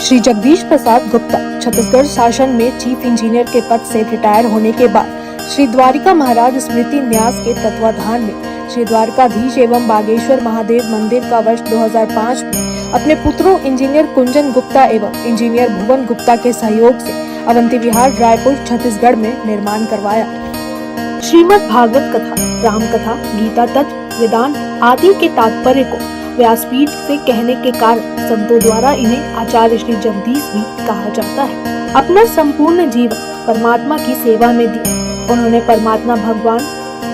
श्री जगदीश प्रसाद गुप्ता छत्तीसगढ़ शासन में chief engineer के पद से रिटायर होने के बाद श्री द्वारिका महाराज स्मृति न्यास के तत्वाधान में श्री द्वारकाधीश एवं बागेश्वर महादेव मंदिर का वर्ष 2005 में अपने पुत्रों इंजीनियर कुंजन गुप्ता एवं इंजीनियर भुवन गुप्ता के सहयोग से अवंती विहार रायपुर छत्तीसगढ़ में निर्माण करवाया। श्रीमद् भागवत कथा, राम कथा, गीता तत्व, वेदांत आदि के तात्पर्य को व्यासपीठ से कहने के कारण संतों द्वारा इन्हें आचार्य श्री जगदीश भी कहा जाता है। अपना संपूर्ण जीवन परमात्मा की सेवा में दिया उन्होंने परमात्मा भगवान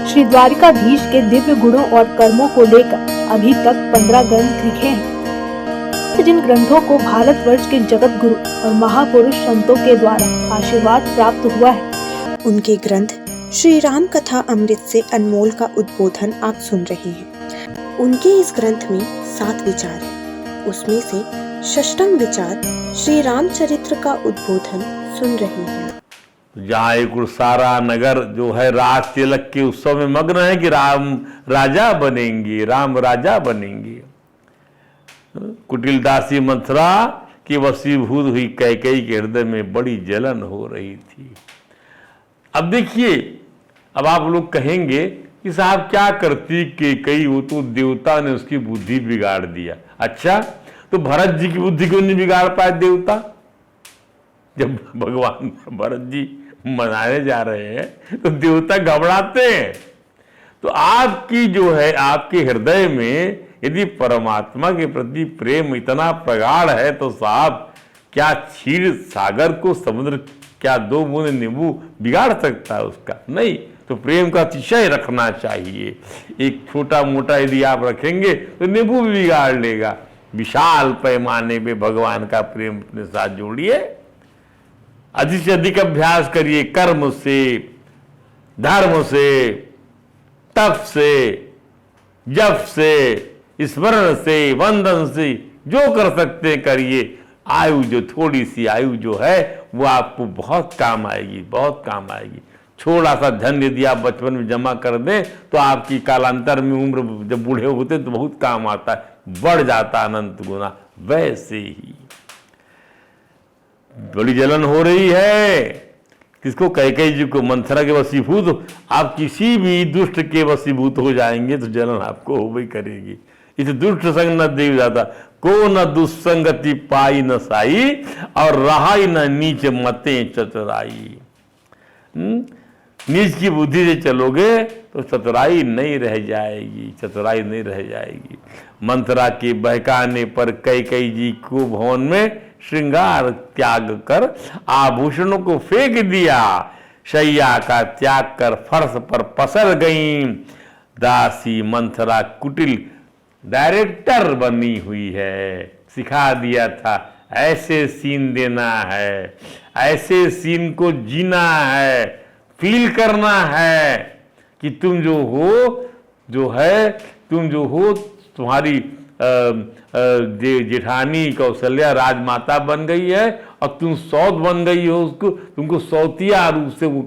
श्री द्वारिकाधीश के दिव्य गुणों और कर्मों को लेकर अभी तक 15 ग्रंथ लिखे हैं, जिन ग्रंथों को भारतवर्ष के जगत गुरु और महापुरुष संतों के द्वारा आशीर्वाद प्राप्त हुआ है। उनके ग्रंथ श्री राम कथा अमृत से अनमोल का उद्बोधन आप सुन रहे हैं। उनके इस ग्रंथ में 7 विचार हैं, उसमें से षष्ठम विचार श्री रामचरित्र का उद्बोधन सुन रहे हैं। जहाँ एक सारा नगर जो है राज तिलक के उत्सव में मग्न है कि राम राजा बनेंगे, राम राजा बनेंगे। कुटिल दासी मंथरा की वशीभूत हुई कैकेयी के हृदय में बड़ी जलन हो रही थी। अब देखिए, अब आप लोग कहेंगे कि साहब क्या करती कैकेयी, वो तो देवता ने उसकी बुद्धि बिगाड़ दिया। अच्छा, तो भरत जी की बुद्धि क्यों नहीं बिगाड़ पाए देवता? जब भगवान भरत जी मनाने जा रहे हैं तो देवता घबराते हैं। तो आपकी जो है, आपके हृदय में यदि परमात्मा के प्रति प्रेम इतना प्रगाढ़ है तो साहब क्या क्षीर सागर को समुद्र, क्या 2 बूंद नींबू बिगाड़ सकता है उसका? नहीं। तो प्रेम का अतिशय रखना चाहिए। एक छोटा मोटा यदि आप रखेंगे तो नींबू भी बिगाड़ लेगा। विशाल पैमाने पे भगवान का प्रेम अपने साथ जोड़िए, अधिक से अधिक अभ्यास करिए, कर्म से, धर्म से, तप से, जप से, स्मरण से, वंदन से, जो कर सकते हैं करिए। आयु जो थोड़ी सी आयु जो है वो आपको बहुत काम आएगी, बहुत काम आएगी। थोड़ा सा धन यदि आप बचपन में जमा कर दें तो आपकी कालांतर में उम्र जब बूढ़े होते तो बहुत काम आता है, बढ़ जाता अनंत गुना। वैसे ही बड़ी जलन हो रही है किसको? कैकेयी जी को, मंथरा के वशीभूत। आप किसी भी दुष्ट के वशीभूत हो जाएंगे तो जलन आपको हो ही करेगी। इस दुष्ट संग न देव जाता, को न दुस्संगति पाई न साई, और रहाई न नीच मते चतुराई। नीच की बुद्धि से चलोगे तो चतुराई नहीं रह जाएगी, चतुराई नहीं रह जाएगी। मंथरा के बहकाने पर कैकेयी जी को भवन में श्रृंगार त्याग कर आभूषणों को फेंक दिया, शैया का त्याग कर फर्श पर पसर गई। दासी मंथरा कुटिल डायरेक्टर बनी हुई है। सिखा दिया था ऐसे सीन देना है, ऐसे सीन को जीना है, फील करना है कि तुम जो हो, जो है, तुम जो हो, तुम्हारी जेठानी कौशल्या राजमाता बन गई है और तुम सौत बन गई हो, उसको तुमको सौतिया रूप से वो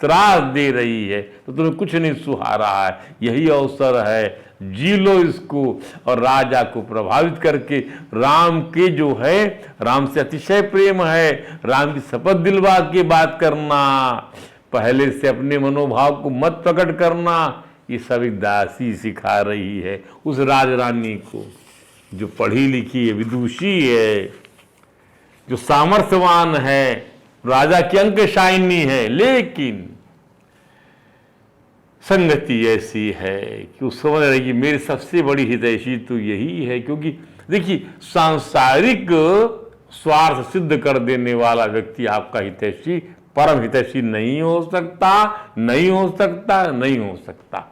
त्रास दे रही है, तो तुम्हें कुछ नहीं सुहा रहा है। यही अवसर है, जी लो इसको और राजा को प्रभावित करके राम के जो है, राम से अतिशय प्रेम है, राम की शपथ दिलवा के बात करना, पहले से अपने मनोभाव को मत प्रकट करना। ये सब एक दासी सिखा रही है उस राजरानी को जो पढ़ी लिखी है, विदुषी है, जो सामर्थ्यवान है, राजा की अंकशायिनी है, लेकिन संगति ऐसी है कि वो समझ रही कि मेरी सबसे बड़ी हितैषी तो यही है। क्योंकि देखिए, सांसारिक स्वार्थ सिद्ध कर देने वाला व्यक्ति आपका हितैषी, परम हितैषी नहीं हो सकता, नहीं हो सकता, नहीं हो सकता।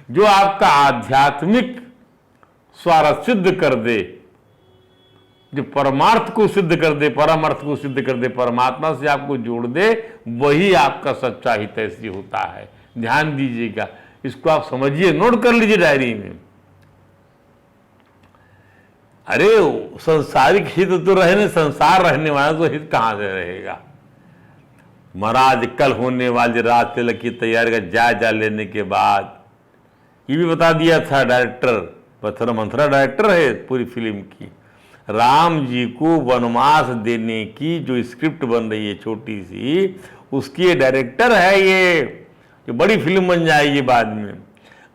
जो आपका आध्यात्मिक स्वार्थ सिद्ध कर दे, जो परमार्थ को सिद्ध कर दे, परमार्थ को सिद्ध कर दे, परमात्मा से आपको जोड़ दे, वही आपका सच्चा हितैषी होता है। ध्यान दीजिएगा, इसको आप समझिए, नोट कर लीजिए डायरी में। अरे संसारिक हित तो रहने, संसार रहने वाला तो हित कहां से रहेगा? महाराज कल होने वाले राज तिलक की तैयारी का जायजा लेने के बाद ये भी बता दिया था डायरेक्टर, मंथरा डायरेक्टर है पूरी फिल्म की, राम जी को वनवास देने की जो स्क्रिप्ट बन रही है छोटी सी, उसकी डायरेक्टर है ये, जो बड़ी फिल्म बन जाएगी बाद में।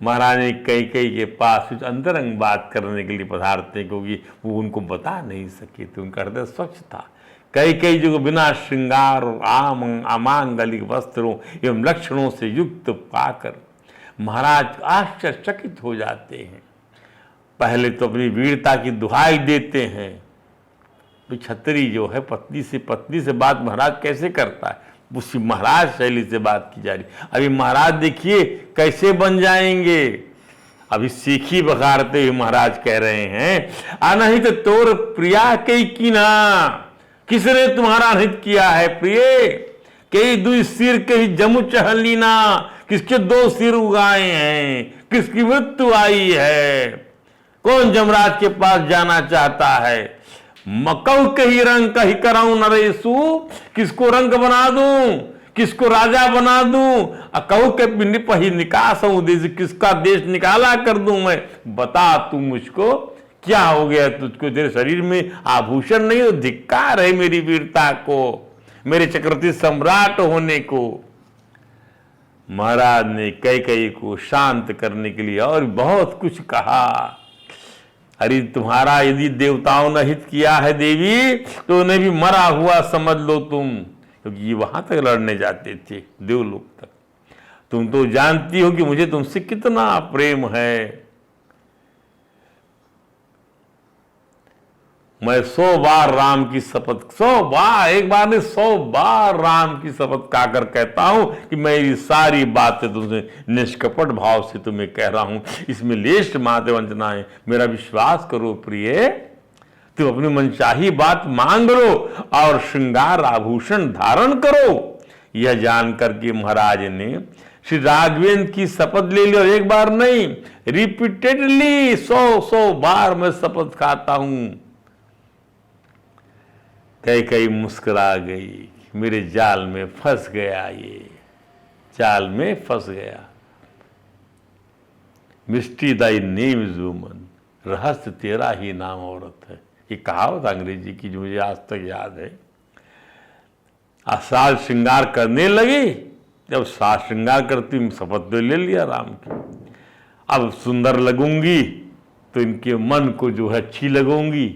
महाराज ने कैकेयी के पास कुछ अंतरंग बात करने के लिए पधारते, क्योंकि वो उनको बता नहीं सके थे, उनका हृदय स्वच्छ था। कैकेयी जी को बिना श्रृंगार और अमांगलिक वस्त्रों एवं लक्षणों से युक्त पाकर महाराज आश्चर्यचकित हो जाते हैं। पहले तो अपनी वीरता की दुहाई देते हैं। तो छतरी जो है पत्नी से बात महाराज कैसे करता है, उसी महाराज शैली से बात की जा रही। अभी महाराज देखिए कैसे बन जाएंगे। अभी सीखी बखारते हुए महाराज कह रहे हैं, अनहित तोर प्रिया कई कीना, किसने तुम्हारा हित किया है प्रिय, कई दुई सिर कई जमु चहलीना, किसके 2 सिर उगाए हैं, किसकी मृत्यु आई है, कौन जमराज के पास जाना चाहता है, मकऊ कही रंग कही कराऊं नरेशु, किसको रंग बना दूं, किसको राजा बना दूं, कहू के पही निकास हूं देश, किसका देश निकाला कर दूं मैं, बता तू मुझको क्या हो गया तुझको, तेरे शरीर में आभूषण नहीं हो, धिक्कार है मेरी वीरता को, मेरे चक्रवर्ती सम्राट होने को। महाराज ने कैकेयी को शांत करने के लिए और बहुत कुछ कहा। अरे तुम्हारा यदि देवताओं ने हित किया है देवी, तो उन्हें भी मरा हुआ समझ लो तुम, क्योंकि ये वहां तक लड़ने जाते थे देवलोक तक। तुम तो जानती हो कि मुझे तुमसे कितना प्रेम है। मैं 100 बार राम की शपथ, 100 बार, एक बार नहीं 100 बार राम की शपथ खाकर कहता हूं कि मैं ये सारी बातें तुमसे निष्कपट भाव से तुम्हें कह रहा हूं, इसमें लेश मात्र वंचना है। मेरा विश्वास करो प्रिय, तुम अपनी मनचाही बात मांग लो और श्रृंगार आभूषण धारण करो। यह जानकर के महाराज ने श्री राघवेंद्र की शपथ ले ली, और एक बार नहीं, रिपीटेडली 100 बार मैं शपथ खाता हूं। कैकेयी मुस्कुरा गई, मेरे जाल में फंस गया, ये जाल में फंस गया। Mystery Dai name is woman, रहस्य तेरा ही नाम औरत है। ये कहावत अंग्रेजी की जो मुझे आज तक याद है। साज श्रृंगार करने लगी, जब साज श्रृंगार करती शपथ तो ले लिया राम की, अब सुंदर लगूंगी तो इनके मन को जो है अच्छी लगूंगी,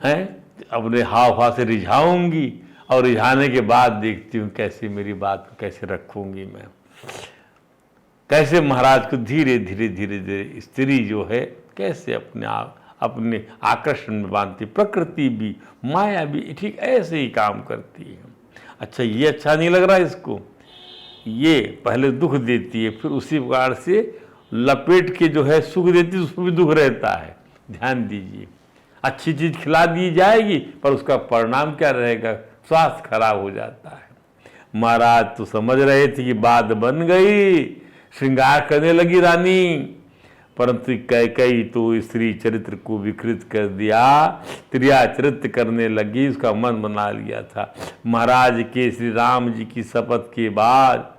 हैं अपने हाव भाव से रिझाऊंगी, और रिझाने के बाद देखती हूँ कैसे मेरी बात को कैसे रखूंगी मैं, कैसे महाराज को धीरे धीरे स्त्री जो है कैसे अपने आप अपने आकर्षण में बांधती। प्रकृति भी माया भी ठीक ऐसे ही काम करती है। अच्छा ये अच्छा नहीं लग रहा इसको, ये पहले दुख देती है, फिर उसी प्रकार से लपेट के जो है सुख देती है, उसमें भी दुख रहता है। ध्यान दीजिए, अच्छी चीज खिला दी जाएगी पर उसका परिणाम क्या रहेगा, स्वास्थ्य खराब हो जाता है। महाराज तो समझ रहे थे कि बात बन गई, श्रृंगार करने लगी रानी, परंतु कैकेयी तो स्त्री चरित्र को विकृत कर दिया, त्रिया चरित्र करने लगी, उसका मन बना लिया था। महाराज के श्री राम जी की शपथ के बाद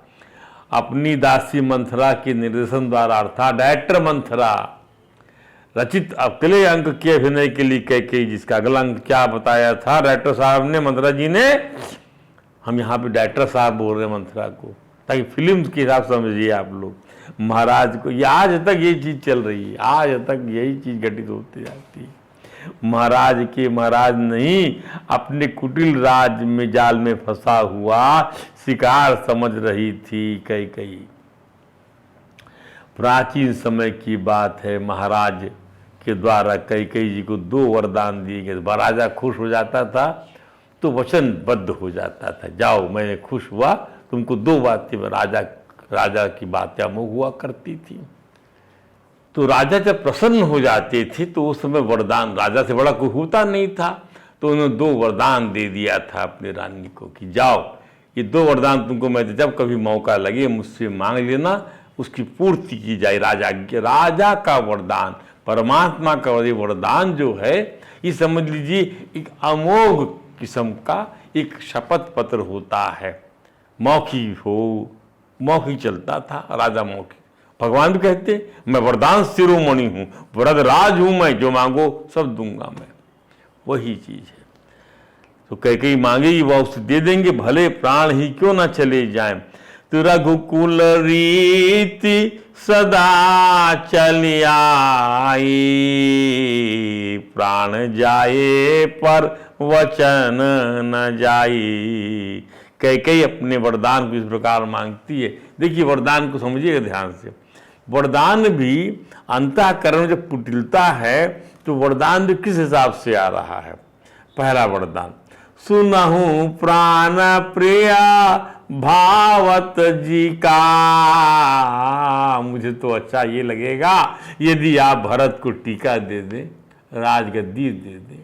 अपनी दासी मंथरा के निर्देशन द्वारा, अर्थात डायरेक्टर मंथरा रचित अगले अंक के अभिनय के लिए कैकेयी, जिसका अगला अंक क्या बताया था डायरेक्टर साहब ने, मंथरा जी ने, हम यहाँ पे डायरेक्टर साहब बोल रहे हैं मंथरा को, ताकि फिल्म के हिसाब समझिए आप लोग। महाराज को ये आज तक यही चीज चल रही है, आज तक यही चीज घटित होती जाती है। महाराज नहीं, अपने कुटिल राज में जाल में फंसा हुआ शिकार समझ रही थी कैकेयी। प्राचीन समय की बात है, महाराज के द्वारा कैकेयी जी को 2 वरदान दिए गए। राजा खुश हो जाता था तो वचनबद्ध हो जाता था, जाओ मैंने खुश हुआ, तुमको 2 बातें, राजा की बातें अमोघ हुआ करती थी। तो राजा जब प्रसन्न हो जाते थे तो उस समय वरदान, राजा से बड़ा कोई होता नहीं था, तो उन्होंने 2 वरदान दे दिया था अपनी रानी को कि जाओ ये 2 वरदान तुमको मैं जब कभी मौका लगे मुझसे मांग लेना, उसकी पूर्ति की जाए। राजा का वरदान, परमात्मा का वरदान जो है, ये समझ लीजिए एक अमोघ किस्म का एक शपथ पत्र होता है। मौखिक चलता था, राजा मौखिक। भगवान भी कहते मैं वरदान शिरोमणि हूं, वरदराज हूं मैं, जो मांगो सब दूंगा मैं। वही चीज है। तो कैकेयी मांगेगी वह उसे दे देंगे, भले प्राण ही क्यों ना चले जाएं। तो रघुकुल रीति सदा चली आई, प्राण जाए पर वचन न जाई। कैकेयी अपने वरदान को इस प्रकार मांगती है। देखिए वरदान को समझिएगा ध्यान से। वरदान भी अंतःकरण में जब कुटिलता है तो वरदान भी किस हिसाब से आ रहा है। पहला वरदान, सुनहु प्राण प्रिया भावत जी का। मुझे तो अच्छा ये लगेगा यदि आप भरत को टीका दे दें, राजगद्दी दे दें।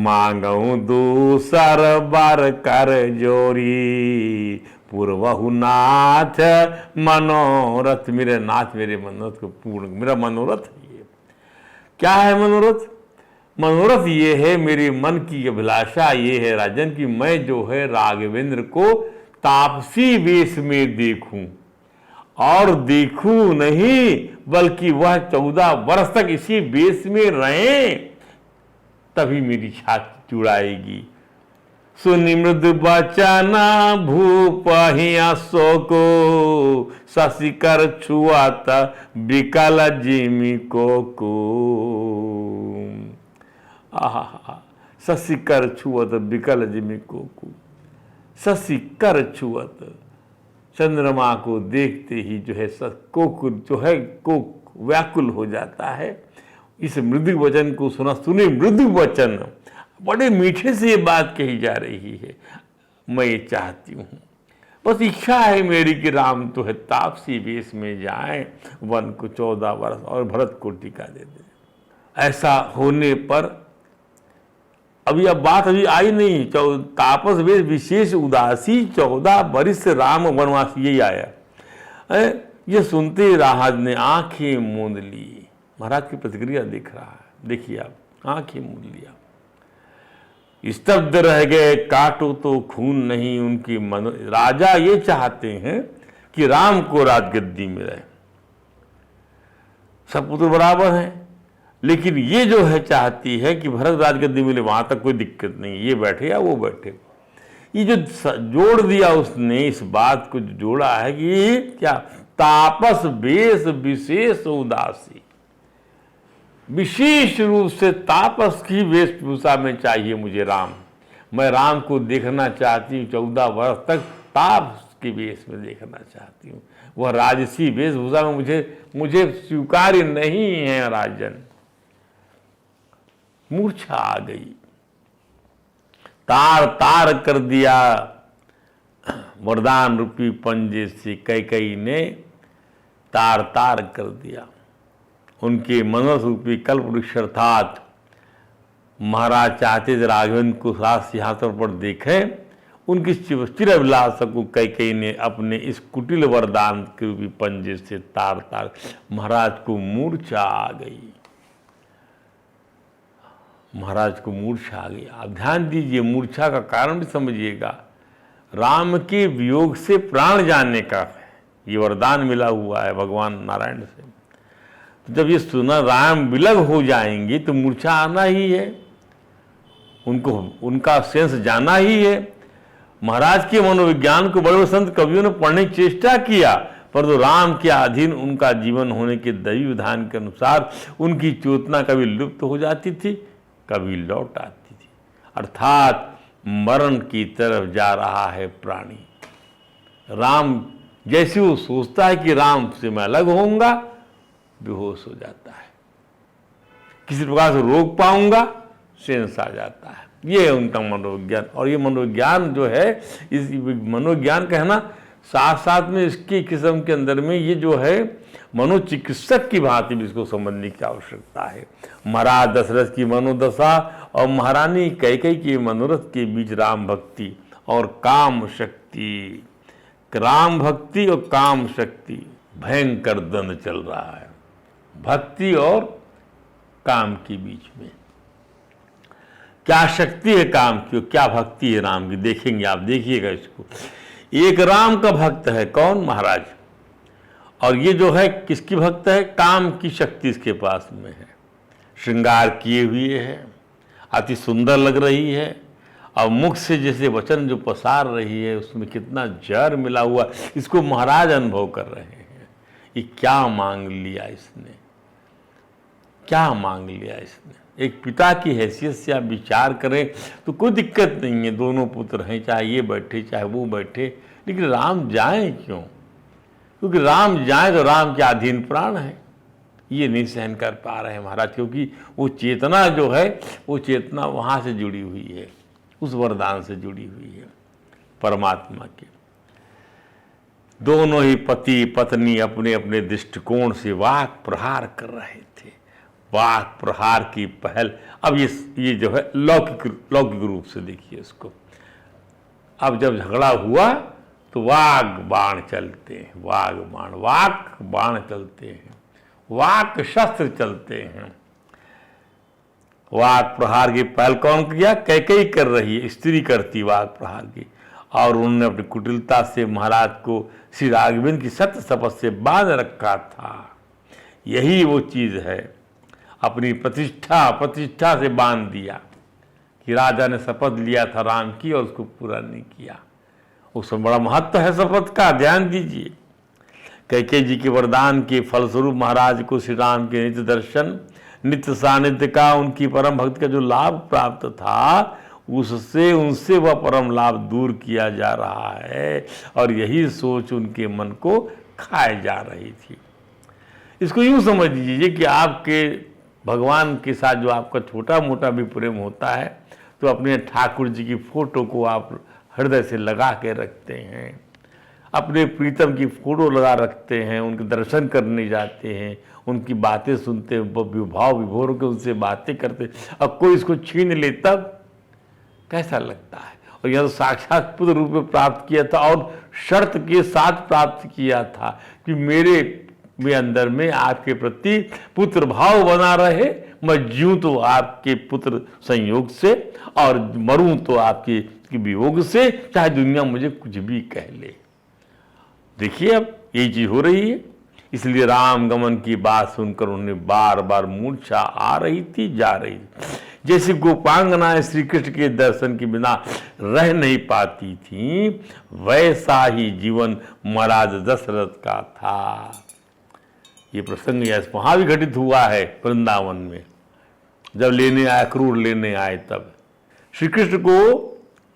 मांगऊ दूसर बर कर जोरी, पूर्वहु नाथ मनोरथ। मेरे नाथ मेरे मनोरथ को पूर्ण, मेरा मनोरथ ये क्या है। मनोरथ मनोरथ ये है, मेरे मन की अभिलाषा ये है राजन की मैं जो है राघवेंद्र को तापसी वेश में देखूं, और देखूं नहीं बल्कि वह 14 वर्ष तक इसी वेश में रहें, तभी मेरी छाती चुड़ाएगी। सुनि मृदु बचना भूप हिया शोको, शशिकर छुआत बिकल जिमी को। आहा, शशिकर छुअत बिकल जिमी को। शशिकर छुअत, चंद्रमा को देखते ही जो है कोकुल जो है को व्याकुल हो जाता है। इस मृदु वचन को सुना, सुने मृदु वचन, बड़े मीठे से ये बात कही जा रही है। मैं ये चाहती हूँ, बस इच्छा है मेरी कि राम तो है तापसी वेश में जाए, वन को 14 वर्ष और भरत को टीका दे दे। ऐसा होने पर अभी अब बात अभी आई नहीं, तापस वेश विशेष उदासी 14 वर्ष से राम वनवास, यही आया। ये सुनते ही राहत ने आंखें मूंद ली। महाराज की प्रतिक्रिया दिख रहा है, देखिए आप, आंखें मूंद लिया, स्तब्ध रह गए, काटो तो खून नहीं उनकी मन। राजा ये चाहते हैं कि राम को राजगद्दी में रहे, सब पुत्र बराबर हैं, लेकिन ये जो है चाहती है कि भरत राजगद्दी मिले, वहां तक कोई दिक्कत नहीं, ये बैठे या वो बैठे। ये जो जोड़ दिया उसने, इस बात को जोड़ा है कि ये क्या, तापस वेश विशेष उदासी, विशेष रूप से तापस की वेशभूषा में चाहिए मुझे राम। मैं राम को देखना चाहती हूँ, 14 वर्ष तक तापस के वेश में देखना चाहती हूँ। वह राजसी वेशभूषा में मुझे स्वीकार्य नहीं है राजन। मूर्छा आ गई, तार तार कर दिया वरदान रूपी पंजे से। कैकेयी ने तार तार कर दिया उनके मनोरथ रूपी कल्पवृक्ष, अर्थात महाराज चाहते थे राघवेंद्र को साथ सिंहासन पर देखें। उनकी चिर अभिलाषा को कैकेयी ने अपने इस कुटिल वरदान के रूपी पंजे से तार तार, महाराज को मूर्छा आ गई। महाराज को मूर्छा आ गई। आप ध्यान दीजिए, मूर्छा का कारण भी समझिएगा। राम के वियोग से प्राण जाने का ये वरदान मिला हुआ है भगवान नारायण से। तो जब ये सुना राम विलग हो जाएंगे तो मूर्छा आना ही है, उनको उनका सेंस जाना ही है। महाराज के मनोविज्ञान को बड़े संत कवियों ने पढ़ने की चेष्टा किया, परंतु राम के अधीन उनका जीवन होने के दैवी विधान के अनुसार उनकी चेतना कभी लुप्त हो जाती थी, कभी लौट आती थी। अर्थात मरण की तरफ जा रहा है प्राणी। राम जैसे वो सोचता है कि राम से मैं अलग होऊंगा, बेहोश हो जाता है, किसी प्रकार से रोक पाऊंगा, सेंस आ जाता है। ये है उनका मनोविज्ञान। और ये मनोविज्ञान जो है, इस मनोविज्ञान कहना साथ साथ में इसकी किस्म के अंदर में ये जो है मनोचिकित्सक की भांति भी इसको समझने की आवश्यकता है। महाराज दशरथ की मनोदशा और महारानी कैकेयी के मनोरथ के बीच राम भक्ति और काम शक्ति, राम भक्ति और काम शक्ति भयंकर द्वंद्व चल रहा है, भक्ति और काम के बीच में। क्या शक्ति है काम की, क्या भक्ति है राम की, देखेंगे आप, देखिएगा इसको। एक राम का भक्त है कौन, महाराज, और ये जो है किसकी भक्त है, काम की शक्ति इसके पास में है, श्रृंगार किए हुए है, अति सुंदर लग रही है और मुख से जैसे वचन जो पसार रही है उसमें कितना जहर मिला हुआ, इसको महाराज अनुभव कर रहे हैं। ये क्या मांग लिया इसने, क्या मांग लिया इसने। एक पिता की हैसियत से आप विचार करें तो कोई दिक्कत नहीं है, दोनों पुत्र हैं, चाहे ये बैठे चाहे वो बैठे, लेकिन राम जाएं क्यों? क्योंकि राम जाए तो राम के अधीन प्राण है, ये नहीं सहन कर पा रहे हैं महाराज, क्योंकि वो चेतना जो है वो चेतना वहाँ से जुड़ी हुई है, उस वरदान से जुड़ी हुई है परमात्मा के। दोनों ही पति पत्नी अपने अपने दृष्टिकोण से वाक प्रहार कर रहे थे। वाक प्रहार की पहल अब ये जो है लौकिक रूप से देखिए इसको। अब जब झगड़ा हुआ तो वाग बाण चलते हैं, वाक बाण चलते हैं, वाक शस्त्र चलते हैं। वाक प्रहार की पहल कौन किया? कैकेयी कर रही है, स्त्री करती वाक प्रहार की, और उन्होंने अपनी कुटिलता से महाराज को श्री राघवेंद्र की सत्य शपथ से बांध रखा था। यही वो चीज है, अपनी प्रतिष्ठा से बांध दिया कि राजा ने शपथ लिया था राम की और उसको पूरा नहीं किया। उसमें बड़ा महत्व है शपथ का, ध्यान दीजिए। कैकेयी जी के वरदान के फलस्वरूप महाराज को श्री राम के नित्य दर्शन, नित्य सानिध्य का, उनकी परम भक्ति का जो लाभ प्राप्त था, उससे उनसे वह परम लाभ दूर किया जा रहा है, और यही सोच उनके मन को खाए जा रही थी। इसको यूं समझ लीजिए कि आपके भगवान के साथ जो आपका छोटा मोटा भी प्रेम होता है तो अपने ठाकुर जी की फोटो को आप हृदय से लगा के रखते हैं, अपने प्रीतम की फोटो लगा रखते हैं, उनके दर्शन करने जाते हैं, उनकी बातें सुनते, भाव विभोर के उनसे बातें करते। अब कोई इसको छीन ले तब कैसा लगता है? और यह तो साक्षात पुत्र रूप में प्राप्त किया था और शर्त के साथ प्राप्त किया था कि मेरे अंदर में आपके प्रति पुत्र भाव बना रहे, मैं जीऊं तो आपके पुत्र संयोग से और मरूं तो आपके वियोग से, चाहे दुनिया मुझे कुछ भी कह ले। देखिए अब यही चीज हो रही है। इसलिए राम गमन की बात सुनकर उन्हें बार बार मूर्छा आ रही थी, जा रही थी। जैसे गोपांगनाएं श्री कृष्ण के दर्शन के बिना रह नहीं पाती थी, वैसा ही जीवन महाराज दशरथ का था। ये प्रसंग वहां भी घटित हुआ है वृंदावन में, जब लेने आए, क्रूर लेने आए, तब श्री कृष्ण को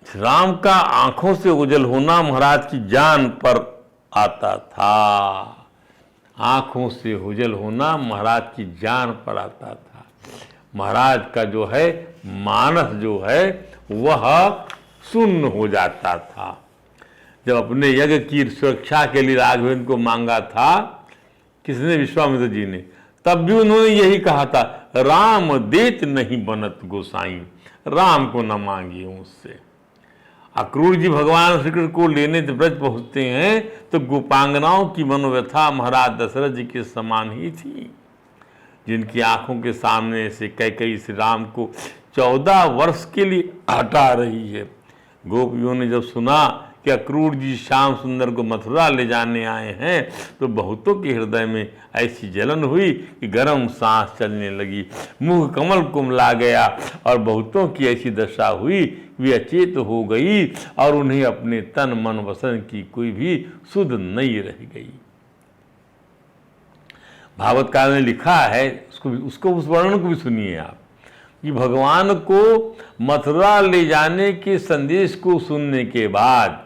राम का आंखों से ओझल होना महाराज की जान पर आता था। आंखों से ओझल होना महाराज की जान पर आता था। महाराज का जो है मानस जो है वह शून्य हो जाता था। जब अपने यज्ञ की सुरक्षा के लिए राघवेंद्र को मांगा था किसने? विश्वामित्र जी ने। तब भी उन्होंने यही कहा था, राम देत नहीं बनत गोसाई, राम को न मांगिए मुझसे। अक्रूर जी भगवान श्री कृष्ण को लेने ब्रज पहुंचते हैं तो गोपांगनाओं की मनोव्यथा महाराज दशरथ जी के समान ही थी, जिनकी आंखों के सामने से कैकेयी श्री राम को 14 वर्ष के लिए हटा रही है। गोपियों ने जब सुना कि अक्रूर जी श्याम सुंदर को मथुरा ले जाने आए हैं तो बहुतों के हृदय में ऐसी जलन हुई कि गर्म सांस चलने लगी, मुख कमल कुमला गया, और बहुतों की ऐसी दशा हुई वे अचेत हो गई और उन्हें अपने तन मन वसन की कोई भी सुध नहीं रह गई। भागवतकार ने लिखा है, उसको उस वर्णन को भी सुनिए आप, कि भगवान को मथुरा ले जाने के संदेश को सुनने के बाद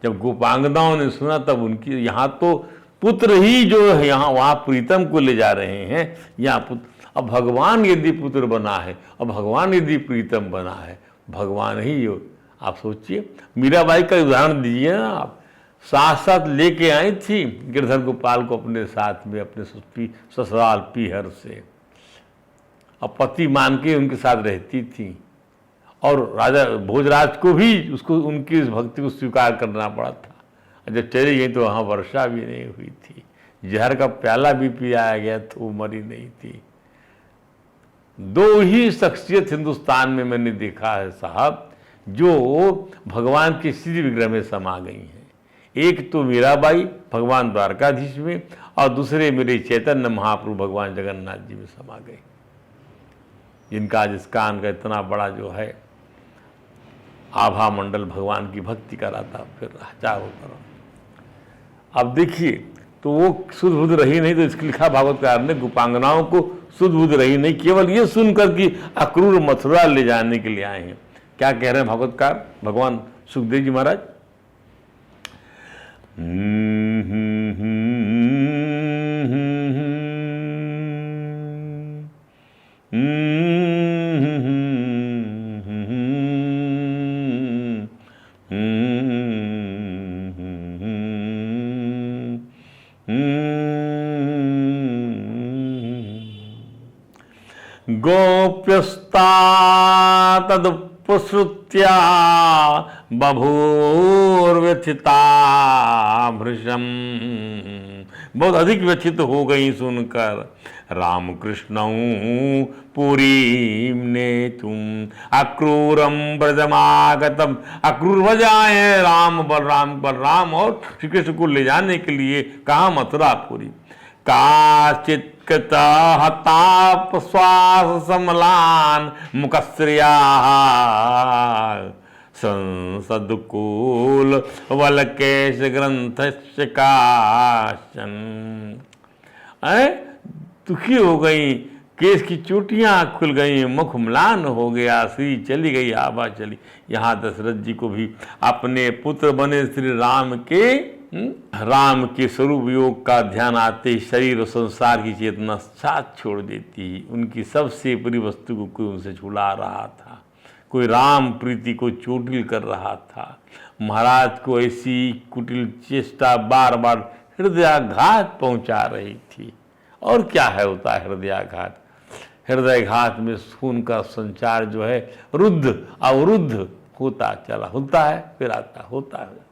जब गोपांगनाओं ने सुना तब उनकी, यहाँ तो पुत्र ही जो है, यहाँ वहाँ प्रीतम को ले जा रहे हैं, यहाँ पुत्र, अब भगवान यदि पुत्र बना है, अब भगवान यदि प्रीतम बना है, भगवान ही हो। आप सोचिए, मीराबाई का उदाहरण दीजिए ना आप, साथ साथ लेके आई थी गिरधर गोपाल को अपने साथ में, अपने ससुराल पीहर से, अब पति मान के उनके साथ रहती थी, और राजा भोजराज को भी उसको उनकी इस भक्ति को स्वीकार करना पड़ा था। जब चली गई तो वहाँ वर्षा भी नहीं हुई थी, जहर का प्याला भी पिलाया गया तो वो मरी नहीं थी। 2 ही शख्सियत हिंदुस्तान में मैंने देखा है साहब जो भगवान के श्री विग्रह में समा गई हैं। एक तो मीराबाई भगवान द्वारकाधीश में, और दूसरे मेरे चैतन्य महाप्रभु भगवान जगन्नाथ जी में समा गए। जिनका आज इस कान का इतना बड़ा जो है आभा मंडल भगवान की भक्ति कराता फिर चारों तरफ। अब देखिए, तो वो सुध बुध रही नहीं, तो इसके लिखा भागवतकार ने गोपांगनाओं को सुध बुध रही नहीं, केवल ये सुनकर कि अक्रूर मथुरा ले जाने के लिए आए हैं। क्या कह रहे हैं भागवतकार भगवान सुखदेव जी महाराज? गोप्यस्ता तदुपसृत्या बभूर्व्यथिता भृशम, बहुत अधिक व्यथित हो गई सुनकर। रामकृष्ण पुरी ने तुम अक्रूरम ब्रजमागतम, अक्रूर बजाए राम बलराम बलराम और श्री कृष्ण को ले जाने के लिए कहा मथुरापुरी। काचित हताप श्वास समलान मुकश्रिया संसदकूल वलकेश ग्रंथ काशन, दुखी हो गई, केश की चोटियां खुल गई, मुख म्लान हो गया, श्री चली गई, आभा चली। यहाँ दशरथ जी को भी अपने पुत्र बने श्री राम के स्वरूप योग का ध्यान आते ही शरीर और संसार की चेतना साथ छोड़ देती। उनकी सबसे प्रिय वस्तु को कोई उनसे छुड़ा रहा था, कोई राम प्रीति को चोटिल कर रहा था। महाराज को ऐसी कुटिल चेष्टा बार बार हृदयाघात पहुंचा रही थी। और क्या है होता है हृदयाघात? हृदयाघात में खून का संचार जो है रुद्ध अवरुद्ध होता चला, होता है फिर आता, होता है।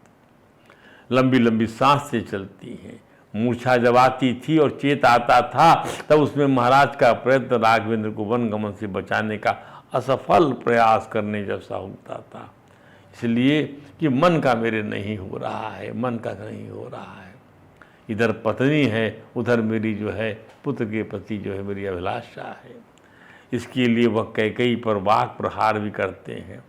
लंबी लंबी सांसें चलती हैं। मूर्छा जब आती थी और चेत आता था, तब उसमें महाराज का प्रयत्न राघवेंद्र को वन गमन से बचाने का असफल प्रयास करने जैसा होता था। इसलिए कि मन का मेरे नहीं हो रहा है, मन का नहीं हो रहा है। इधर पत्नी है, उधर मेरी जो है पुत्र के प्रति जो है मेरी अभिलाषा है। इसके लिए वह कैकेयी पर वाक प्रहार भी करते हैं।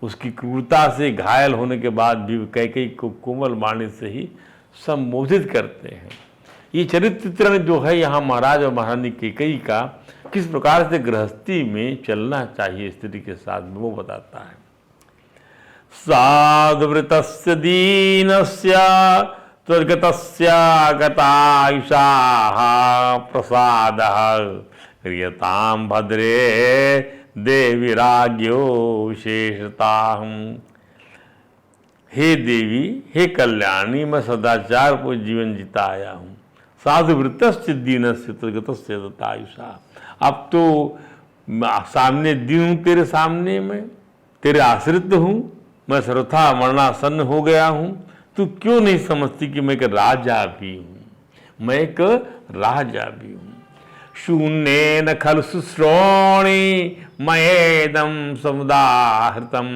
उसकी क्रूरता से घायल होने के बाद भी कैकेयी को कोमल वाणी से ही संबोधित करते हैं। ये चरित्र चित्रण जो है यहाँ महाराज और महारानी कैकेयी का किस प्रकार से गृहस्थी में चलना चाहिए स्त्री के साथ, वो बताता है। साधुवृतस्य दीनस्य त्वर्गतस्य गतायुषाः प्रसादः क्रियतां भद्रे देवी राज्यो विशेषताहं। हे देवी, हे कल्याणी, मैं सदाचार को जीवन जीता आया हूँ। साधुवृतस्य दीनस्य त्वर्गतस्य गतायुषाः, अब तो सामने दीन हूँ तेरे सामने, मैं तेरे आश्रित हूँ, मैं सर्वथा मरणासन्न हो गया हूँ। तू क्यों नहीं समझती कि मैं एक राजा भी हूँ, मैं एक राजा भी हूँ। शून्येन खलु शुश्रोणि मयेदं समुदाहृतं,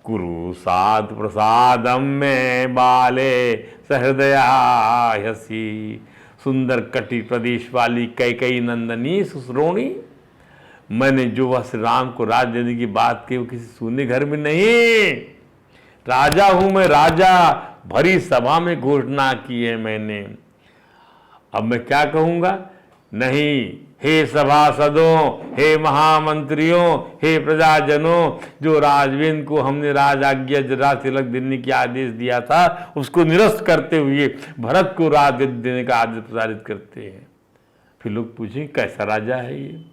कुरु साध प्रसादम में बाले सहृदयायसी। सुंदर कटी प्रदेश वाली कैकेयी नंदनी शुश्रोणी, मैंने जो वह श्री राम को राज देने की बात की वो किसी शून्य घर में नहीं, राजा हूं मैं, राजा। भरी सभा में घोषणा की है मैंने। अब मैं क्या कहूंगा? नहीं, हे सभासदों, हे महामंत्रियों, हे प्रजाजनों, जो राजवेंद्र को हमने राज आज्ञा राज तिलक देने की आदेश दिया था, उसको निरस्त करते हुए भरत को राज देने का आदेश प्रसारित करते हैं। फिर लोग पूछें कैसा राजा है ये,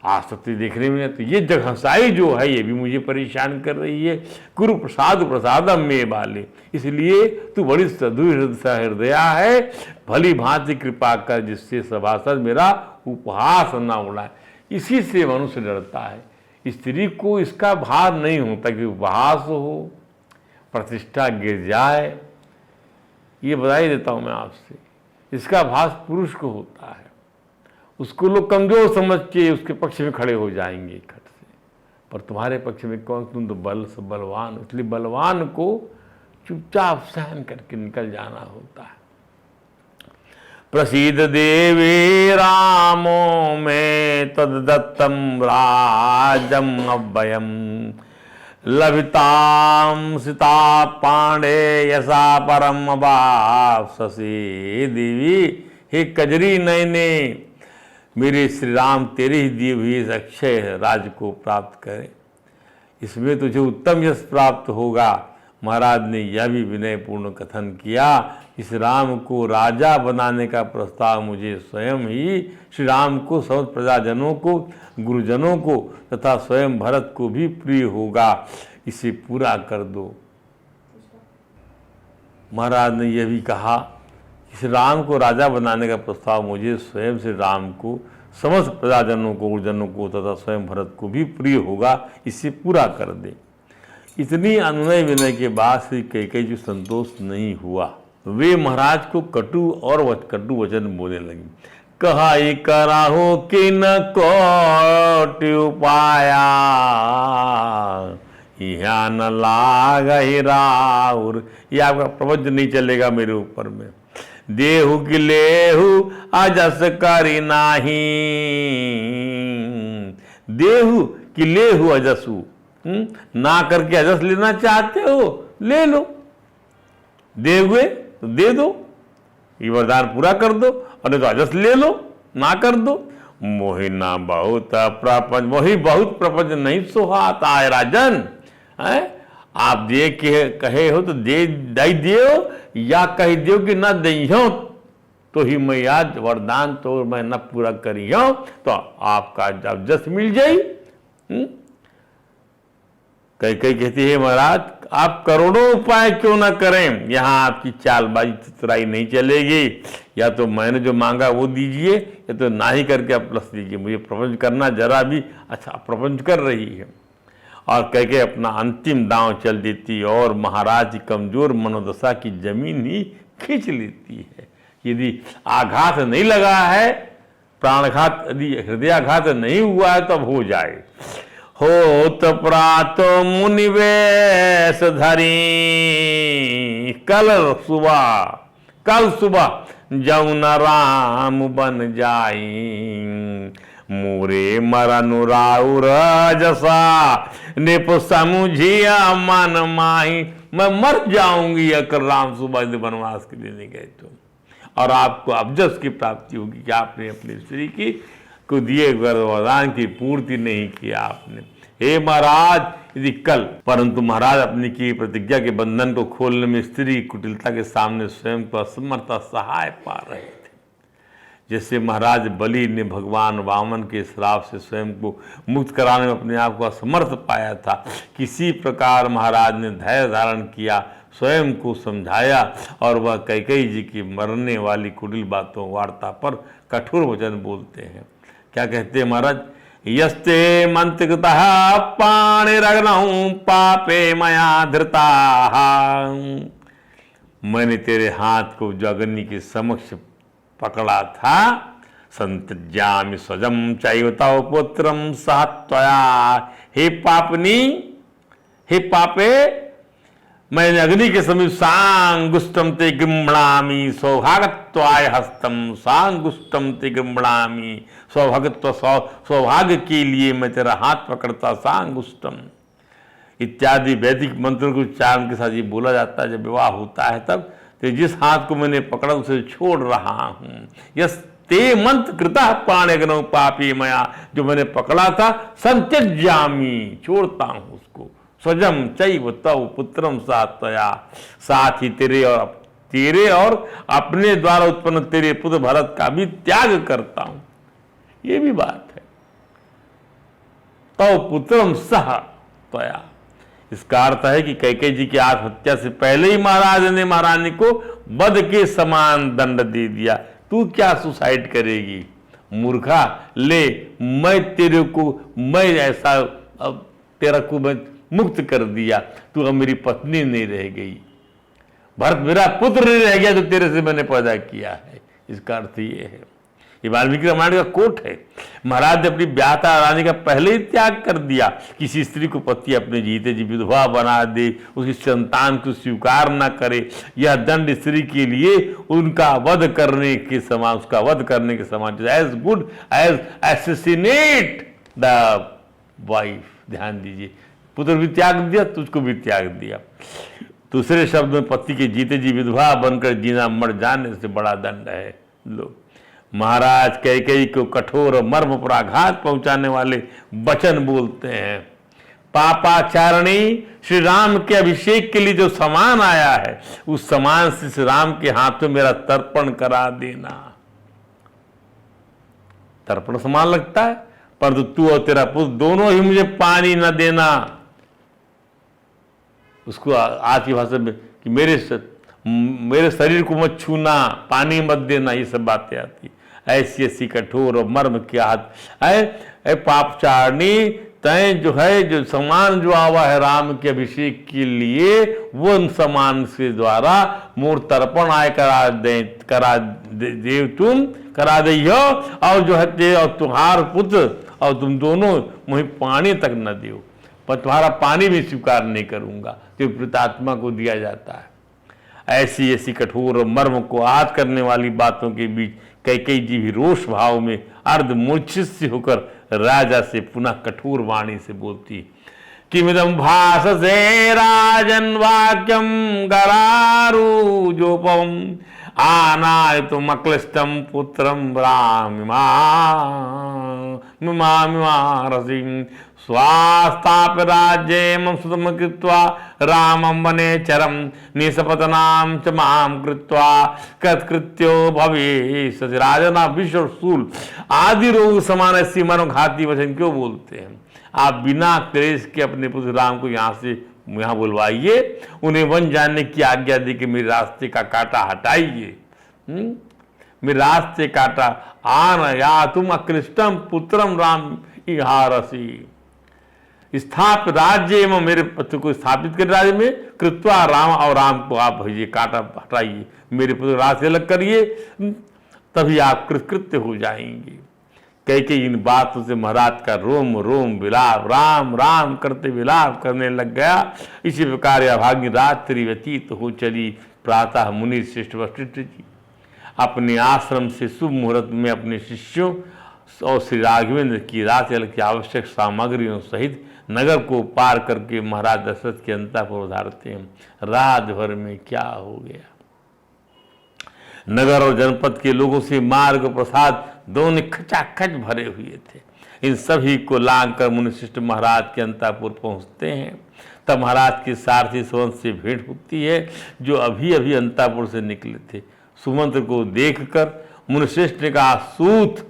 आसक्ति देखने में। तो ये जगहसाई जो है ये भी मुझे परेशान कर रही है। गुरु प्रसाद प्रसादम में बाले, इसलिए तू बड़ी सहृदया है, भली भांति कृपा कर जिससे सभासद मेरा उपहास न उड़ाए। इसी से मनुष्य डरता है। स्त्री को इसका भार नहीं होता कि उपहास हो, प्रतिष्ठा गिर जाए। ये बधाई देता हूं मैं आपसे, इसका भास पुरुष को होता है। उसको लोग कमजोर समझ के उसके पक्ष में खड़े हो जाएंगे इकट्ठ से, पर तुम्हारे पक्ष में कौन, तुम तो बलवान। इसलिए बलवान को चुपचाप सहन करके निकल जाना होता है। प्रसीद देवी रामो में तददत्तम राजम अव्ययम लभिताम सीता पांडे यसा परम वापससी। देवी हे कजरी नयने, मेरे श्री राम तेरे ही दिए हुए इस अक्षय राज को प्राप्त करें, इसमें तुझे उत्तम यश प्राप्त होगा। महाराज ने यह भी विनयपूर्ण कथन किया, इस राम को राजा बनाने का प्रस्ताव मुझे स्वयं ही श्री राम को, समस्त प्रजाजनों को, गुरुजनों को तथा स्वयं भरत को भी प्रिय होगा, इसे पूरा कर दो। महाराज ने यह भी कहा, इस राम को राजा बनाने का प्रस्ताव मुझे स्वयं श्री राम को, समस्त प्रजाजनों को, गुरुजनों को तथा स्वयं भरत को भी प्रिय होगा, इसे पूरा कर दे। इतनी अनुनय विनय के बाद श्री कैकेयी जी संतोष नहीं हुआ, वे महाराज को कटु वचन बोलने लगी। कहा कराहो कि न कोट उपाया, यहाँ न लाग राउर। ये आपका प्रपंच नहीं चलेगा मेरे ऊपर में। देहु कि लेहु अजस करी नाही, देहु कि लेहु अजसु, ना करके अजस लेना चाहते हो ले लो, देहुए तो दे दो, ये वरदान पूरा कर दो, और नहीं तो अजस ले लो, ना कर दो। मोहि ना बहुत प्रपंच, मोहि बहुत प्रपंच नहीं सोहाता है राजन। है आप दे के कहे हो तो दे दियो, या कह दियो कि ना दइयो तो ही मैं आज वरदान तो मैं न पूरा करियो, तो आपका जब जस मिल जाई। कई कहती है महाराज आप करोड़ों उपाय क्यों ना करें, यहाँ आपकी चालबाजी चतुराई नहीं चलेगी, या तो मैंने जो मांगा वो दीजिए, या तो ना ही करके आप प्लस दीजिए। मुझे प्रपंच करना जरा भी अच्छा, प्रपंच कर रही है। और कह के अपना अंतिम दांव चल देती, और महाराज की कमजोर मनोदशा की जमीन ही खींच लेती है। यदि आघात नहीं लगा है, प्राणघात यदि हृदयाघात नहीं हुआ है, तब हो जाए। होत प्रातो मुनिवेश धरी, कल सुबह जौन राम बन जाई, मोरे मरनु राउर जसा निप समुझिया मन माही। मैं मर जाऊंगी अगर राम सुबह वनवास के लिए नहीं गए तो, और आपको अबजस की प्राप्ति होगी कि आपने अपनी स्त्री की को दिए वरदान की पूर्ति नहीं किया आपने। हे महाराज यदि कल, परंतु महाराज अपनी की प्रतिज्ञा के बंधन को खोलने में स्त्री कुटिलता के सामने स्वयं को असमर्थ सहाय पा रहे थे। जैसे महाराज बलि ने भगवान वामन के श्राप से स्वयं को मुक्त कराने में अपने आप को असमर्थ पाया था, किसी प्रकार महाराज ने धैर्य धारण किया, स्वयं को समझाया, और वह कैकेयी जी की मरने वाली कुटिल बातों वार्ता पर कठोर वचन बोलते हैं। क्या कहते हैं महाराज, यस्ते मंत्रिकृतः पाणिरग्नौ पापे मया धृता, मैंने तेरे हाथ को जो अग्नि के समक्ष पकड़ा था, संत्यज्यामि स्वजम चैव तव पुत्रम सह त्वया। हे पापनी, हे पापे, मैंने अग्नि के समीप सांगुष्टम ते गृह्णामि सौभागत्वाय हस्तम, सांगुष्टम ते गृह्णामि सौभागत्व, सौभाग्य के लिए मैं तेरा हाथ पकड़ता, सांगुष्टम इत्यादि वैदिक मंत्रों के उच्चारण के साथ ये बोला जाता है। जब विवाह होता है तब तो जिस हाथ को मैंने पकड़ा उसे छोड़ रहा हूँ। यस ते मंत्र कृता पाणिग्नौ पापी मया, जो मैंने पकड़ा था, संत्यज्यामि छोड़ता हूँ उसको, स्वजम चैव तव पुत्रम सात्वया, साथ ही तेरे और अपने द्वारा उत्पन्न तेरे पुत्र भरत का भी त्याग करता हूं। ये भी बात है, तव पुत्रम सह त्वया। इसका अर्थ है कि कैकेयी जी की आत्महत्या से पहले ही महाराज ने महारानी को वध के समान दंड दे दिया। तू क्या सुसाइड करेगी मूर्खा, ले मैं तेरे को, मैं ऐसा अब तेरा को मैं मुक्त कर दिया, तू अब मेरी पत्नी नहीं रह गई, भरत मेरा पुत्र नहीं रह गया जो तेरे से मैंने पैदा किया है। इसका अर्थ ये है। ये वाल्मीकि रामायण का कोट है। महाराज ने अपनी ब्याहता रानी का पहले ही त्याग कर दिया। किसी स्त्री को पति अपने जीते जी विधवा बना दे, उसकी संतान को स्वीकार न करे, यह दंड स्त्री के लिए उनका वध करने के समान, उसका वध करने के समान, as good as assassinate the wife. ध्यान दीजिए, पुत्र भी त्याग दिया, तुझको भी त्याग दिया। दूसरे शब्द में पति के जीते जी विधवा बनकर जीना मर जाने से बड़ा दंड है। लो, महाराज कैकेयी को कठोर और मर्म पर आघात पहुंचाने वाले वचन बोलते हैं। पापाचारणी श्री राम के अभिषेक के लिए जो सामान आया है, उस सामान से श्री राम के हाथों मेरा तर्पण करा देना। तर्पण समान लगता है, परंतु तू और तेरा पुत्र दोनों ही मुझे पानी न देना। उसको आज की भाषा में कि मेरे शरीर को मत छूना, पानी मत देना, ये सब बातें आती। ऐसी ऐसी कठोर और मर्म की आदत पापचारणी, तय जो है जो सामान जो आवा है राम के अभिषेक के लिए, वो उन सामान से द्वारा मूर तर्पण आय करा दे तुम करा दे, और जो है और तुम्हार पुत्र और तुम दोनों मुझे पानी तक न दियो, पर तुम्हारा पानी भी स्वीकार नहीं करूंगा, जो प्रेतात्मा को दिया जाता है। ऐसी ऐसी कठोर और मर्म को आहत करने वाली बातों के बीच कैकेयी जी भी रोष भाव में अर्ध मूर्छित से होकर राजा से पुनः कठोर वाणी से बोलती कि मिदं भाषसे राजन वाक्यम गरारूजोपम आनायतुम अक्लिष्टम पुत्रम रामिमारसिं स्वास्थाप्य राज्येमं सुतम कृत्वा रामं वनेचरं निसपतनां च मां कृत्वा कृत्यो भविष्यति। राजना विश्वशूल आदि रोग समान ऐसी मनोघाती वचन क्यों बोलते हैं? आप बिना क्लेश के अपने पुत्र राम को यहाँ बुलवाइए, उन्हें वन जाने की आज्ञा दे के मेरे रास्ते का कांटा हटाइए। मेरे रास्ते कांटा आन या तुम अक्लिष्टम पुत्रम राम इहारसी स्थाप राज्य एवं मेरे पुत्र को स्थापित कर राज्य में कृत्वा राम, और राम को आप भेजिए, कांटा हटाइए, मेरे पुत्र रास्ते अलग करिए, तभी आप कृतकृत्य हो जाएंगे। कैकेयी इन बातों से महाराज का रोम रोम विलाप राम राम करते विलाप करने लग गया। इसी प्रकार अभागी रात्रि व्यतीत हो चली। प्रातः मुनि श्रेष्ठ वशिष्ठ जी अपने आश्रम से शुभ मुहूर्त में अपने शिष्यों और श्री राघवेंद्र की रात्रि की आवश्यक सामग्रियों सहित नगर को पार करके महाराज दशरथ के अंतःपुर पधारते हैं। रात भर में क्या हो गया? नगर और जनपद के लोगों से मार्ग प्रसाद दोनों खचाखच भरे हुए थे। इन सभी को लांग कर मुनिशिष्ट महाराज के अंतःपुर पहुंचते हैं। तब महाराज के सारथी सुमंत से भेंट होती है, जो अभी अभी अंतःपुर से निकले थे। सुमंत को देखकर मुनिश्रेष्ठ ने कहा, सूत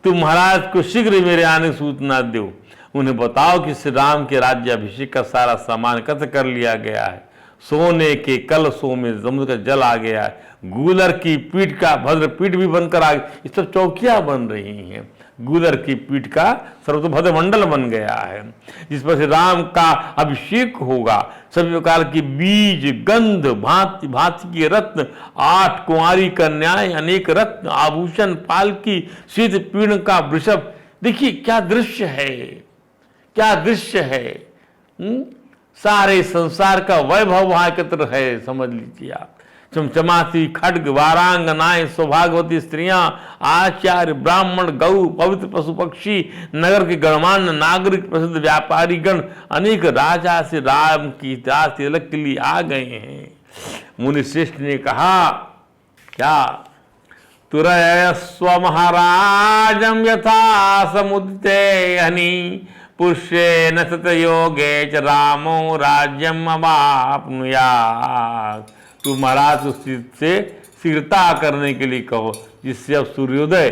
तुम महाराज को शीघ्र मेरे आने की सूचना दो। उन्हें बताओ कि श्री राम के राज्य अभिषेक का सारा सामान एकत्र कर लिया गया है। सोने के कलशों में समुद्र का जल आ गया है। गूलर की पीठ का भद्र पीठ भी बनकर आ गई। इस सब चौकियां बन रही हैं। गूलर की पीठ का सर्वतोभद्र मंडल बन गया है, जिस पर से राम का अभिषेक होगा। सभी प्रकार के बीज, गंध, भांति भांति के रत्न, 8 कुंवारी कन्याएं, अनेक रत्न आभूषण, पालकी, शीत पीड़ का वृषभ। देखिए क्या दृश्य है, क्या दृश्य है। सारे संसार का वैभव वहां एकत्र है, समझ लीजिए आप। चमचमाती खड्ग, वारांगनाएं, सौभाग्यवती स्त्रियां, आचार्य, ब्राह्मण, गौ, पवित्र पशु पक्षी, नगर के गणमान्य नागरिक, प्रसिद्ध व्यापारी गण, अनेक राजा से राम की दास तिलक के लिए आ गए हैं। मुनिश्रेष्ठ ने कहा, क्या तुरयस्व महाराजम यथा समुदिते हनि पुष्येन सतयोगे च रामो राज्यम अवाप्नुयात्। तू महाराज उस चीज से शीघ्रता करने के लिए कहो, जिससे अब सूर्योदय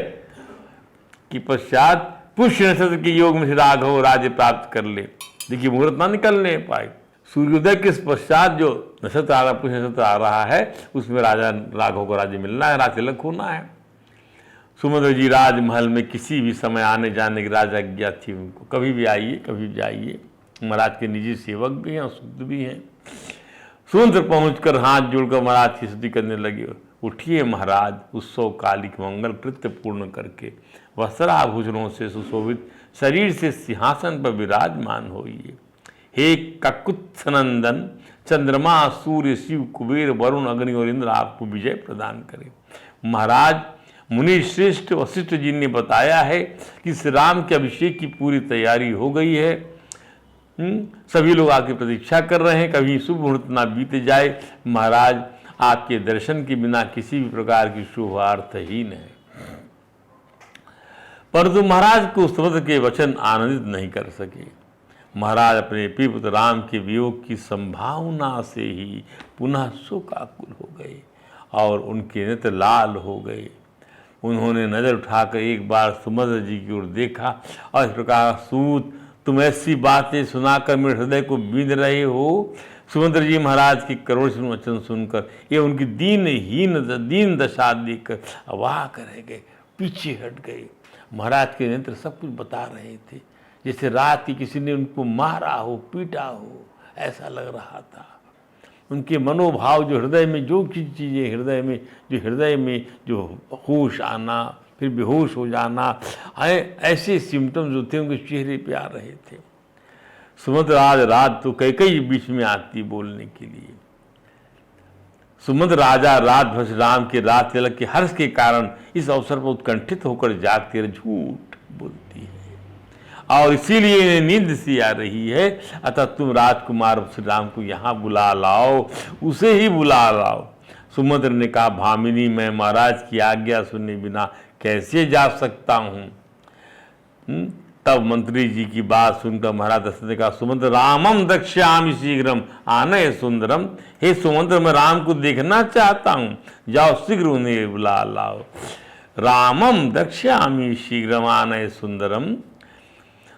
की पश्चात पुष्य नक्षत्र के योग में से राघव राज्य प्राप्त कर ले। देखिए मुहूर्त ना निकलने पाए। सूर्योदय के पश्चात जो नक्षत्र आ रहा, पुष्य नक्षत्र आ रहा है, उसमें राजा राघव को राज्य मिलना है, राज्य तिलक होना है। सुमंत्र जी राजमहल में किसी भी समय आने जाने की राजा आज्ञा थी उनको, कभी भी आइए, कभी भी जाइए। महाराज के निजी सेवक भी हैं और शुद्ध भी हैं। सुमंत्र पहुंचकर हाथ जोड़कर महाराज की स्तुति करने लगे। उठिए महाराज, उत्सव कालिक मंगल कृत्य पूर्ण करके वस्त्राभूषणों से सुशोभित शरीर से सिंहासन पर विराजमान होइए। हे ककुत्सनंदन, चंद्रमा सूर्य शिव कुबेर वरुण अग्नि और इंद्र आपको विजय प्रदान करें। महाराज, मुनि श्रेष्ठ वशिष्ठ जी ने बताया है कि श्री राम के अभिषेक की पूरी तैयारी हो गई है। सभी लोग आके प्रतीक्षा कर रहे हैं, कभी शुभ मुहूर्त ना बीते जाए। महाराज, आपके दर्शन के बिना किसी भी प्रकार की शुभ अर्थहीन है। परंतु महाराज को उस पुत्र के वचन आनंदित नहीं कर सके। महाराज अपने प्रिय पुत्र राम के वियोग की संभावना से ही पुनः शोकाकुल हो गए और उनके नेत्र लाल हो गए। उन्होंने नजर उठाकर एक बार सुमंत्र जी की ओर देखा और इस प्रकार, सूत, तुम ऐसी बातें सुनाकर मेरे हृदय को बींध रहे हो। सुमंत्र जी महाराज की करुण वचन सुनकर ये उनकी दीन दशा देखकर अवाक रह गए, पीछे हट गए। महाराज के नेत्र सब कुछ बता रहे थे, जैसे रात की किसी ने उनको मारा हो, पीटा हो, ऐसा लग रहा था। उनके मनोभाव, जो हृदय में जो चीज़ें हृदय में जो होश आना, फिर बेहोश हो जाना, ऐसे सिम्टम्स जो थे उनके चेहरे पे आ रहे थे। सुमंत्र आज रात तो कई बीच में आती बोलने के लिए। सुमंत्र राजा रात भर राम के रात तिलक के हर्ष के कारण इस अवसर पर उत्कंठित होकर जागते रहे, झूठ बोलती है और इसीलिए इन्हें नींद सी आ रही है। अतः तुम राजकुमार श्री राम को यहाँ बुला लाओ, उसे ही बुला लाओ। सुमंत्र ने कहा, भामिनी, मैं महाराज की आज्ञा सुने बिना कैसे जा सकता हूँ। तब मंत्री जी की बात सुनकर महाराज दशरथ ने कहा, सुमंत्र, रामम द्रक्ष्यामि शीघ्रम आनय सुंदरम। हे सुमंत्र, मैं राम को देखना चाहता हूँ, जाओ शीघ्र उन्हें बुला लाओ। रामम द्रक्ष्यामि शीघ्रम आनय सुंदरम।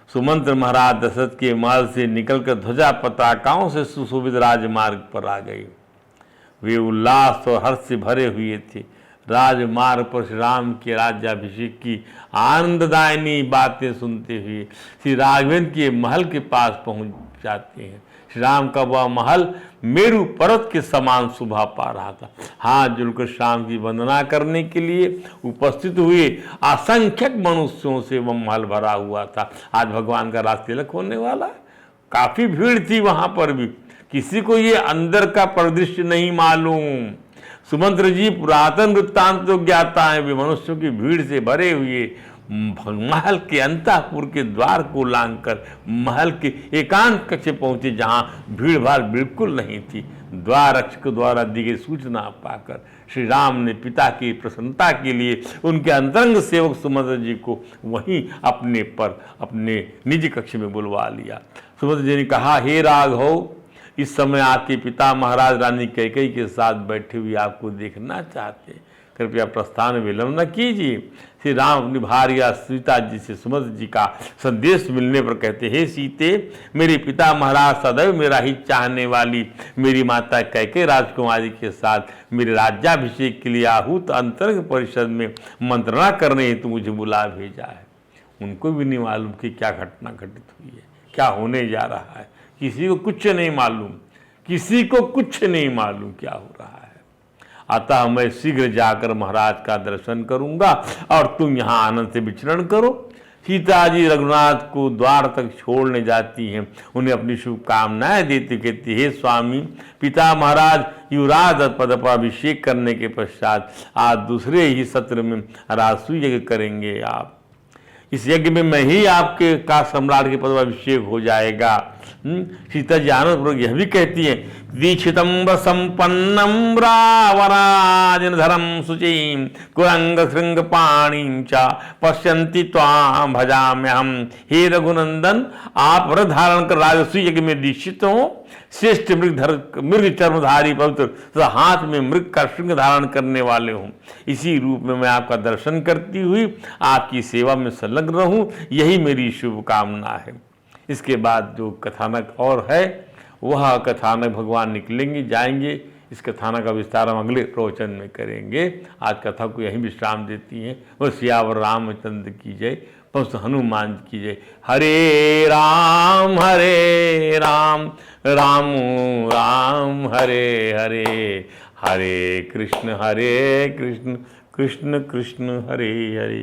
सुमंत्र महाराज दशरथ के महल से निकलकर ध्वजा पताकाओं से सुशोभित राजमार्ग पर आ गए। वे उल्लास और हर्ष से भरे हुए थे। राजमार्ग पर श्री राम के राज्याभिषेक की आनंददायिनी बातें सुनते हुए श्री राघवेंद्र के महल के पास पहुंच जाते हैं। श्री राम का वह महल मेरु पर्वत के समान शोभा पा रहा था। हाथ जोड़कर शाम की वंदना करने के लिए उपस्थित हुए असंख्यक मनुष्यों से वह महल भरा हुआ था। आज भगवान का राज तिलक होने वाला है, काफी भीड़ थी वहां पर भी। किसी को ये अंदर का परिदृश्य नहीं मालूम। सुमंत्र जी पुरातन वृत्तांत तो ज्ञाता है, वे मनुष्यों की भीड़ से भरे हुए महल के अंतःपुर के द्वार को लांघकर महल के एकांत कक्ष पहुंचे, जहां भीड़ भाड़ बिल्कुल नहीं थी। द्वार रक्षक द्वारा दी गई सूचना पाकर श्री राम ने पिता की प्रसन्नता के लिए उनके अंतरंग सेवक सुमंत्र जी को वहीं अपने निज कक्ष में बुलवा लिया। सुमंत्र जी ने कहा, हे राघव, इस समय आपके पिता महाराज रानी कैकेयी के साथ बैठे हुए आपको देखना चाहते, कृपया प्रस्थान विलंब न कीजिए। श्री राम अपनी भार्या सीता जी से सुमंत्र जी का संदेश मिलने पर कहते, हे सीते, मेरे पिता महाराज सदैव मेरा ही चाहने वाली मेरी माता कैकेयी राजकुमारी के साथ मेरे राज्याभिषेक के लिए आहूत अंतरंग परिषद में मंत्रणा करने हेतु मुझे बुला भेजा है। उनको भी नहीं मालूम कि क्या घटना घटित हुई है, क्या होने जा रहा है। किसी को कुछ नहीं मालूम, किसी को कुछ नहीं मालूम क्या हो रहा है। अतः मैं शीघ्र जाकर महाराज का दर्शन करूंगा और तुम यहाँ आनंद से विचरण करो। सीता जी रघुनाथ को द्वार तक छोड़ने जाती हैं, उन्हें अपनी शुभकामनाएं देती कहती, हे स्वामी, पिता महाराज युवराज पद पर अभिषेक करने के पश्चात आज दूसरे ही सत्र में राजसूय यज्ञ करेंगे आप। इस यज्ञ में मैं ही आपके का सम्राट के पद पर अभिषेक हो जाएगा। सीता जी आनंदपूर्वक यह भी कहती है, दीक्षितम्ब संपन्नम रावराजनधरम शुचिम कुरंग श्रृंग पाणिम च पश्यन्ति त्वां भजाम्यहम। हे रघुनंदन, आप व्रत धारण कर राजसूय यज्ञ में दीक्षित हो। श्रेष्ठ मृग चर्मधारी पवित्र तथा हाथ में मृग का श्रृंग धारण करने वाले हूँ। इसी रूप में मैं आपका दर्शन करती हुई आपकी सेवा में संलग्न रहूं, यही मेरी शुभकामना है। इसके बाद जो कथानक और है वह कथानक भगवान निकलेंगे, जाएंगे। इस कथानक का विस्तार हम अगले प्रवचन में करेंगे। आज कथा को यहीं विश्राम देती हैं। वह सियावर रामचंद्र की जय, पशु हनुमान की जय। हरे राम राम राम हरे हरे, हरे कृष्ण कृष्ण कृष्ण हरे हरे।